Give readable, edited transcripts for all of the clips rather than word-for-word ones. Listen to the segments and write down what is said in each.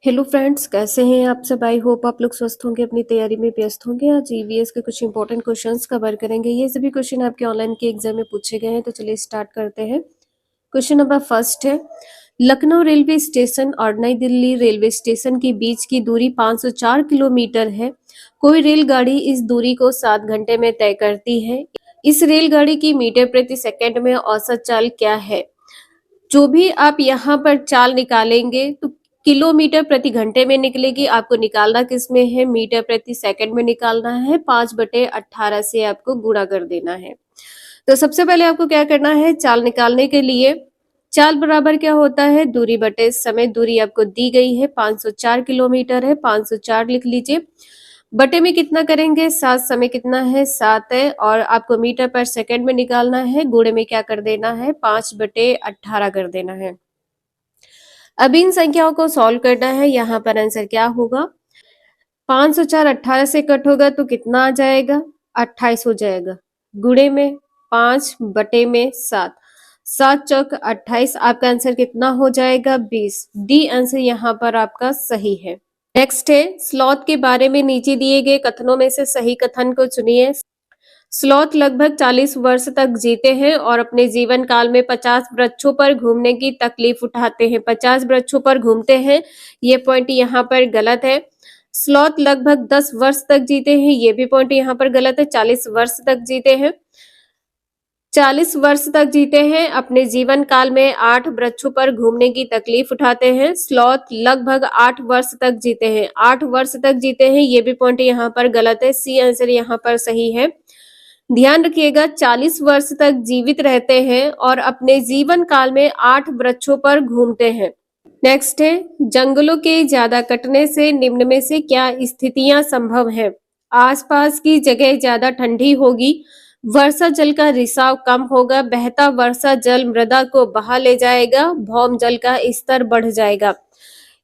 Hello friends, कैसे हैं आप सब। आई होप आप लोग स्वस्थ होंगे, अपनी तैयारी में व्यस्त होंगे। आज ईवीएस के कुछ इंपॉर्टेंट क्वेश्चंस कवर करेंगे। ये सभी क्वेश्चन आपके ऑनलाइन के एग्जाम में पूछे गए हैं, तो चलिए स्टार्ट करते हैं। क्वेश्चन नंबर फर्स्ट है, लखनऊ रेलवे स्टेशन और नई दिल्ली रेलवे स्टेशन के बीच की दूरी 504 किलोमीटर है। कोई रेलगाड़ी इस दूरी को 7 घंटे में तय करती है। इस रेलगाड़ी की मीटर प्रति सेकंड में औसत चाल क्या है। जो भी आप यहाँ पर चाल निकालेंगे तो किलोमीटर प्रति घंटे में निकलेगी। आपको निकालना किस में है, मीटर प्रति सेकंड में निकालना है। 5/18 से आपको गुणा कर देना है। तो सबसे पहले आपको क्या करना है, चाल निकालने के लिए चाल बराबर क्या होता है, दूरी बटे समय। दूरी आपको दी गई है 504 किलोमीटर है, 504 लिख लीजिए। बटे में कितना करेंगे, 7। समय कितना है, 7 है। और आपको मीटर पर सेकंड में निकालना है, गुणे में क्या कर देना है, 5/18 कर देना है। अब इन संख्याओं को सॉल्व करना है। यहाँ पर आंसर क्या होगा, 504 18 से कट होगा तो कितना आ जाएगा, 28 हो जाएगा। गुणे में 5/7, 7 चौक 28। आपका आंसर कितना हो जाएगा, 20। डी आंसर यहाँ पर आपका सही है। नेक्स्ट है, स्लॉथ के बारे में नीचे दिए गए कथनों में से सही कथन को चुनिए। स्लॉथ लगभग 40 वर्ष तक जीते हैं और अपने जीवन काल में 50 वृक्षों पर घूमने की तकलीफ उठाते हैं। 50 वृक्षों पर घूमते हैं, ये पॉइंट यहाँ पर गलत है। स्लॉथ लगभग 10 वर्ष तक जीते हैं, ये भी पॉइंट यहाँ पर गलत है। 40 वर्ष तक जीते हैं, 40 वर्ष तक जीते हैं, अपने जीवन काल में 8 वृक्षों पर घूमने की तकलीफ उठाते हैं। स्लॉथ लगभग 8 वर्ष तक जीते हैं, 8 वर्ष तक जीते हैं, ये भी पॉइंट यहाँ पर गलत है। सी आंसर यहाँ पर सही है। ध्यान रखिएगा, 40 वर्ष तक जीवित रहते हैं और अपने जीवन काल में 8 वृक्षों पर घूमते हैं। नेक्स्ट है, जंगलों के ज्यादा कटने से निम्न में से क्या स्थितियां संभव है। आसपास की जगह ज्यादा ठंडी होगी, वर्षा जल का रिसाव कम होगा, बहता वर्षा जल मृदा को बहा ले जाएगा, भौम जल का स्तर बढ़ जाएगा।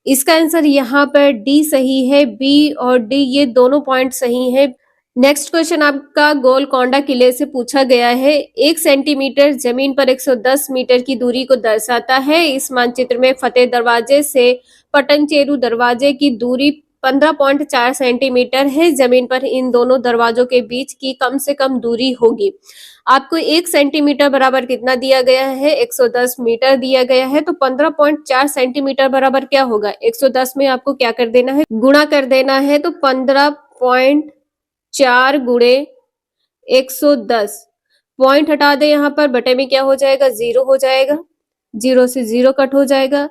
इसका आंसर यहाँ पर डी सही है। बी और डी ये दोनों पॉइंट सही है। नेक्स्ट क्वेश्चन आपका गोलकोंडा किले से पूछा गया है। 1 सेंटीमीटर जमीन पर 110 मीटर की दूरी को दर्शाता है। इस मानचित्र में फतेह दरवाजे से पटनचेरू दरवाजे की दूरी 15.4 सेंटीमीटर है। जमीन पर इन दोनों दरवाजों के बीच की कम से कम दूरी होगी। आपको 1 सेंटीमीटर बराबर कितना दिया गया है, 110 मीटर दिया गया है। तो 15.4 सेंटीमीटर बराबर क्या होगा, 110 में आपको क्या कर देना है, गुणा कर देना है। तो 15.4 गुणे 110, पॉइंट हटा दे यहाँ पर, बटे में क्या हो जाएगा, 0 हो जाएगा। 0 से 0 कट हो जाएगा।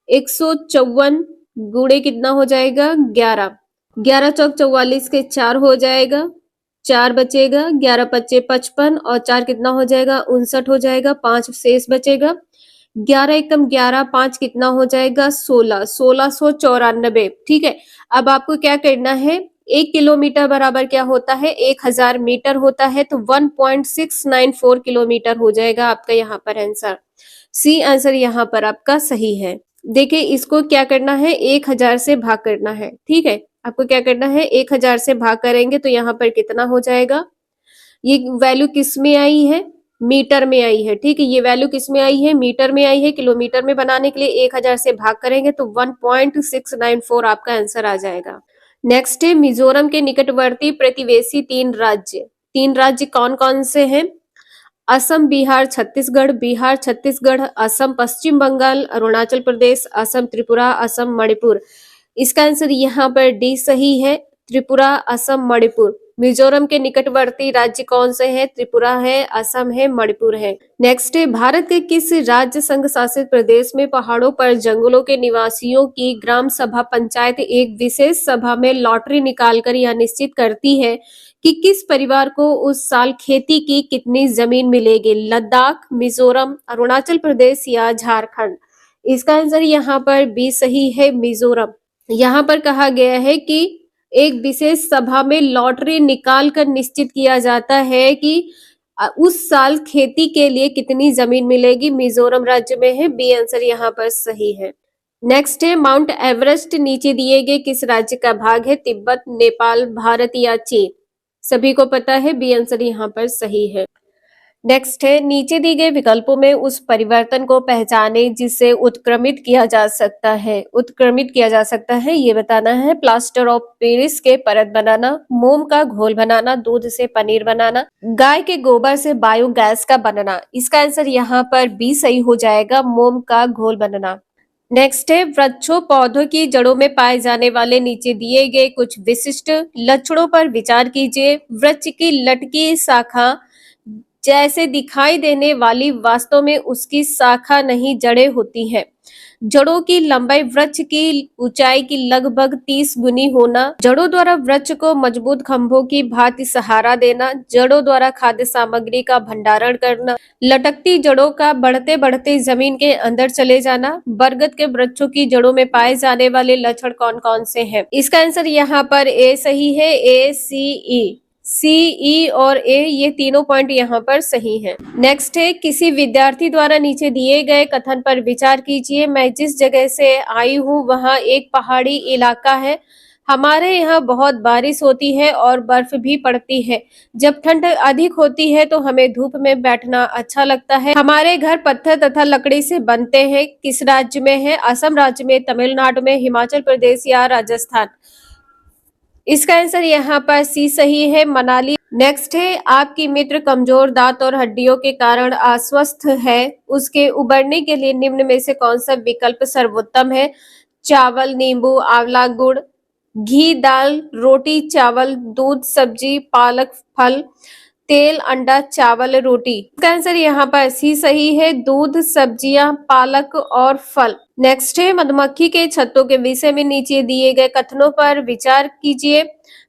154 गुणे कितना हो जाएगा, 11। 11 चौक 44 के 4 हो जाएगा, 4 बचेगा। 11 पच्चे 55 और 4 कितना हो जाएगा, 59 हो जाएगा। 5 शेष बचेगा। 11 एकम 11, 5 कितना हो जाएगा, 16, 1694। ठीक है। अब आपको क्या करना है, 1 किलोमीटर बराबर क्या होता है, 1000 मीटर होता है। तो 1.694 किलोमीटर हो जाएगा आपका यहाँ पर आंसर। सी आंसर यहाँ पर आपका सही है। देखिए, इसको क्या करना है, 1000 से भाग करना है। ठीक है, आपको क्या करना है, 1000 से भाग करेंगे तो यहाँ पर कितना हो जाएगा, ये वैल्यू किस में आई है, मीटर में आई है। ठीक है, ये वैल्यू किस में आई है, मीटर में आई है। किलोमीटर में बनाने के लिए 1000 से भाग करेंगे तो 1.694 आपका आंसर आ जाएगा। नेक्स्ट है, मिजोरम के निकटवर्ती प्रतिवेशी 3 राज्य कौन कौन से हैं। असम, बिहार, छत्तीसगढ़, बिहार, छत्तीसगढ़, असम, पश्चिम बंगाल, अरुणाचल प्रदेश, असम, त्रिपुरा, असम, मणिपुर। इसका आंसर यहाँ पर डी सही है, त्रिपुरा, असम, मणिपुर। मिजोरम के निकटवर्ती राज्य कौन से हैं, त्रिपुरा है, असम है, मणिपुर है। नेक्स्ट है, भारत के किस राज्य संघ शासित प्रदेश में पहाड़ों पर जंगलों के निवासियों की ग्राम सभा पंचायत एक विशेष सभा में लॉटरी निकालकर यह निश्चित करती है कि किस परिवार को उस साल खेती की कितनी जमीन मिलेगी। लद्दाख, मिजोरम, अरुणाचल प्रदेश या झारखंड। इसका आंसर यहाँ पर बी सही है, मिजोरम। यहाँ पर कहा गया है कि एक विशेष सभा में लॉटरी निकाल कर निश्चित किया जाता है कि उस साल खेती के लिए कितनी जमीन मिलेगी। मिजोरम राज्य में है, बी आंसर यहाँ पर सही है। नेक्स्ट है, माउंट एवरेस्ट नीचे दिए गए किस राज्य का भाग है, तिब्बत, नेपाल, भारत या चीन। सभी को पता है, बी आंसर यहाँ पर सही है। नेक्स्ट है, नीचे दी गए विकल्पों में उस परिवर्तन को पहचाने जिसे उत्क्रमित किया जा सकता है। उत्क्रमित किया जा सकता है ये बताना है। प्लास्टर ऑफ पेरिस के परत बनाना, मोम का घोल बनाना, दूध से पनीर बनाना, गाय के गोबर से बायोगैस का बनना। इसका आंसर यहाँ पर बी सही हो जाएगा, मोम का घोल बनना। नेक्स्ट है, वृक्षों पौधों की जड़ों में पाए जाने वाले नीचे दिए गए कुछ विशिष्ट लक्षणों पर विचार कीजिए। वृक्ष की लटकी शाखा जैसे दिखाई देने वाली वास्तव में उसकी शाखा नहीं जड़ें होती हैं। जड़ों की लंबाई वृक्ष की ऊंचाई की लगभग 30 गुनी होना, जड़ों द्वारा वृक्ष को मजबूत खंभों की भांति सहारा देना, जड़ों द्वारा खाद्य सामग्री का भंडारण करना, लटकती जड़ों का बढ़ते बढ़ते जमीन के अंदर चले जाना। बरगद के वृक्षों की जड़ों में पाए जाने वाले लक्षण कौन कौन से हैं? इसका आंसर यहाँ पर ए सही है, ए सी ई। सी, ई और ए ये तीनों पॉइंट यहाँ पर सही हैं। नेक्स्ट है, किसी विद्यार्थी द्वारा नीचे दिए गए कथन पर विचार कीजिए। मैं जिस जगह से आई हूँ वहाँ एक पहाड़ी इलाका है। हमारे यहाँ बहुत बारिश होती है और बर्फ भी पड़ती है। जब ठंड अधिक होती है तो हमें धूप में बैठना अच्छा लगता है। हमारे घर पत्थर तथा लकड़ी से बनते हैं। किस राज्य में है? असम राज्य में, तमिलनाडु में, हिमाचल प्रदेश या राजस्थान। इसका आंसर यहाँ पर सी सही है, मनाली। नेक्स्ट है, आपकी मित्र कमजोर दांत और हड्डियों के कारण अस्वस्थ है। उसके उबरने के लिए निम्न में से कौन सा विकल्प सर्वोत्तम है? चावल, नींबू, आंवला, गुड़, घी, दाल, रोटी, चावल, दूध, सब्जी, पालक, फल, तेल, अंडा, चावल, रोटी। इसका आंसर यहाँ पर सी सही है, दूध, सब्जियां, पालक और फल। नेक्स्ट है, मधुमक्खी के छत्तों के विषय में नीचे दिए गए कथनों पर विचार कीजिए।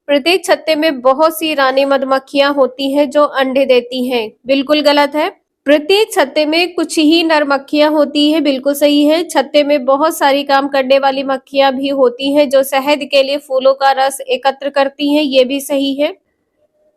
प्रत्येक छत्ते में बहुत सी रानी मधुमक्खियां होती हैं जो अंडे देती हैं। बिल्कुल गलत है। प्रत्येक छत्ते में कुछ ही नर मक्खियां होती है। बिल्कुल सही है। छत्ते में बहुत सारी काम करने वाली मक्खियां भी होती हैं जो शहद के लिए फूलों का रस एकत्र करती हैं। ये भी सही है।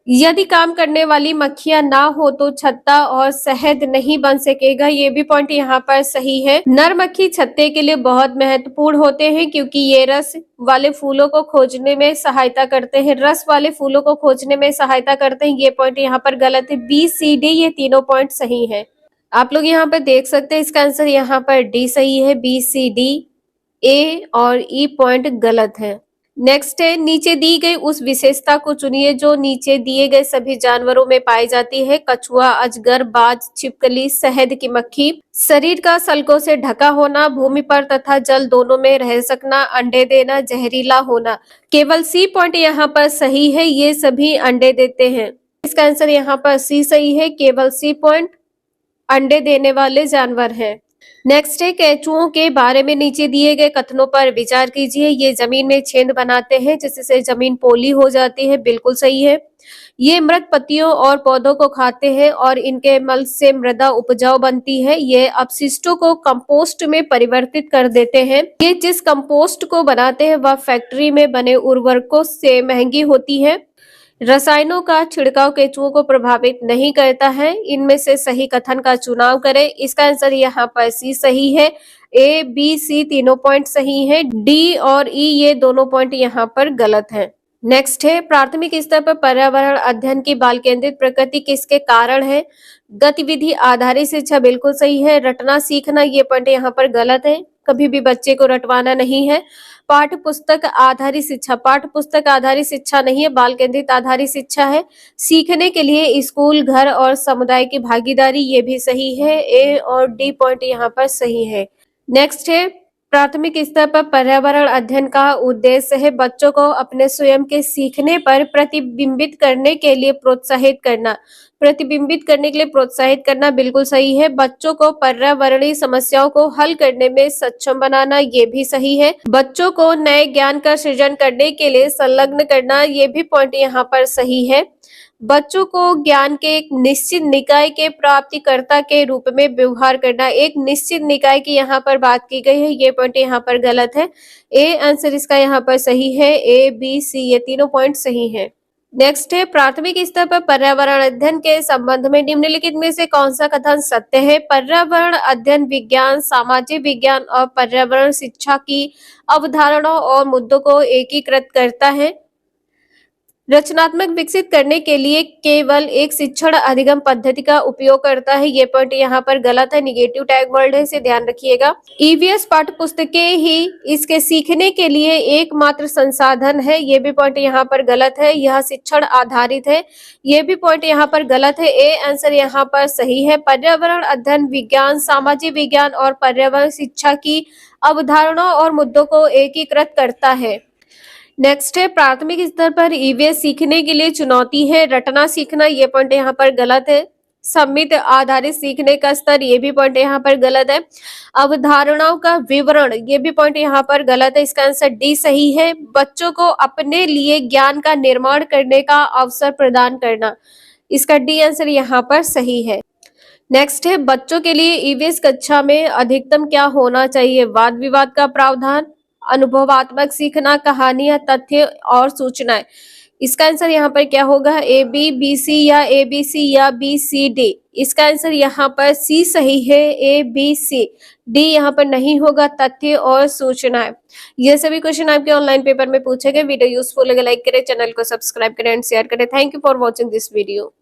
यदि काम करने वाली मक्खियां ना हो तो छत्ता और शहद नहीं बन सकेगा। ये भी पॉइंट यहाँ पर सही है। नर मक्खी छत्ते के लिए बहुत महत्वपूर्ण होते हैं क्योंकि ये रस वाले फूलों को खोजने में सहायता करते हैं। रस वाले फूलों को खोजने में सहायता करते हैं। ये पॉइंट यहाँ पर गलत है। बी, सी, डी ये तीनों पॉइंट सही है। आप लोग यहाँ पर देख सकते हैं इसका आंसर यहाँ पर डी सही है। बी, सी, डी, ए और ई पॉइंट गलत है। नेक्स्ट है, नीचे दी गई उस विशेषता को चुनिए जो नीचे दिए गए सभी जानवरों में पाई जाती है। कछुआ, अजगर, बाज, छिपकली, शहद की मक्खी। शरीर का सल्कों से ढका होना, भूमि पर तथा जल दोनों में रह सकना, अंडे देना, जहरीला होना। केवल सी पॉइंट यहाँ पर सही है, ये सभी अंडे देते हैं। इसका आंसर यहाँ पर सी सही है, केवल सी पॉइंट अंडे देने वाले जानवर हैं। नेक्स्ट है, केंचुओं के बारे में नीचे दिए गए कथनों पर विचार कीजिए। ये जमीन में छेद बनाते हैं जिससे जमीन पोली हो जाती है। बिल्कुल सही है। ये मृत पत्तियों और पौधों को खाते हैं और इनके मल से मृदा उपजाऊ बनती है। ये अपशिष्टों को कंपोस्ट में परिवर्तित कर देते हैं। ये जिस कंपोस्ट को बनाते हैं वह फैक्ट्री में बने उर्वरकों से महंगी होती है। रसायनों का छिड़काव केंचुओं को प्रभावित नहीं करता है। इनमें से सही कथन का चुनाव करें। इसका आंसर यहाँ पर सी सही है। ए, बी, सी तीनों पॉइंट सही है। डी और ई ये दोनों पॉइंट यहाँ पर गलत है। नेक्स्ट है, प्राथमिक स्तर पर पर्यावरण अध्ययन की बाल केंद्रित प्रकृति किसके कारण है? गतिविधि आधारित शिक्षा बिल्कुल सही है। रटना सीखना ये पॉइंट यहाँ पर गलत है। कभी भी बच्चे को रटवाना नहीं है। पाठ्य पुस्तक आधारित शिक्षा, पाठ्य पुस्तक आधारित शिक्षा नहीं है, बाल केंद्रित आधारित शिक्षा है। सीखने के लिए स्कूल, घर और समुदाय की भागीदारी ये भी सही है। ए और डी पॉइंट यहाँ पर सही है। नेक्स्ट है, प्राथमिक स्तर पर पर्यावरण अध्ययन का उद्देश्य है बच्चों को अपने स्वयं के सीखने पर प्रतिबिंबित करने के लिए प्रोत्साहित करना। प्रतिबिंबित करने के लिए प्रोत्साहित करना बिल्कुल सही है। बच्चों को पर्यावरणीय समस्याओं को हल करने में सक्षम बनाना ये भी सही है। बच्चों को नए ज्ञान का सृजन करने के लिए संलग्न करना ये भी पॉइंट यहाँ पर सही है। बच्चों को ज्ञान के एक निश्चित निकाय के प्राप्तिकर्ता के रूप में व्यवहार करना, एक निश्चित निकाय की यहाँ पर बात की गई है। ये पॉइंट यहाँ पर गलत है। ए आंसर इसका यहाँ पर सही है। ए, बी, सी ये तीनों पॉइंट सही है। नेक्स्ट है, प्राथमिक स्तर पर पर्यावरण अध्ययन के संबंध में निम्नलिखित में से कौन सा कथन सत्य है? पर्यावरण अध्ययन विज्ञान, सामाजिक विज्ञान और पर्यावरण शिक्षा की अवधारणाओं और मुद्दों को एकीकृत करता है। रचनात्मक विकसित करने के लिए केवल एक शिक्षण अधिगम पद्धति का उपयोग करता है। ये पॉइंट यहाँ पर गलत है, निगेटिव टैग वर्ड है, इसे ध्यान रखिएगा। ईवीएस पाठ्य पुस्तकें ही इसके सीखने के लिए एकमात्र संसाधन है। ये भी पॉइंट यहाँ पर गलत है, यह शिक्षण आधारित है। ये भी पॉइंट यहाँ पर गलत है। ए आंसर यहाँ पर सही है। पर्यावरण अध्ययन विज्ञान, सामाजिक विज्ञान और पर्यावरण शिक्षा की अवधारणाओं और मुद्दों को एकीकृत करता है। नेक्स्ट है, प्राथमिक स्तर पर ईवीएस सीखने के लिए चुनौती है रटना सीखना। ये पॉइंट यहाँ पर गलत है। सम्मित आधारित सीखने का स्तर, ये भी पॉइंट यहाँ पर गलत है। अवधारणाओं का विवरण, ये भी पॉइंट यहाँ पर गलत है। इसका आंसर डी सही है। बच्चों को अपने लिए ज्ञान का निर्माण करने का अवसर प्रदान करना, इसका डी आंसर यहाँ पर सही है। नेक्स्ट है, बच्चों के लिए ईवीएस कक्षा में अधिकतम क्या होना चाहिए? वाद विवाद का प्रावधान, अनुभवात्मक सीखना, कहानियां, तथ्य और सूचनाएं। इसका आंसर यहाँ पर क्या होगा? ए बी, बी सी या ए बी सी या बी सी डी। इसका आंसर यहाँ पर सी सही है, ए बी सी। डी यहाँ पर नहीं होगा, तथ्य और सूचनाएं। ये सभी क्वेश्चन आपके ऑनलाइन पेपर में पूछे गए। वीडियो यूजफुल लगे लाइक करें, चैनल को सब्सक्राइब करें एंड शेयर करें। Thank you for watching this video.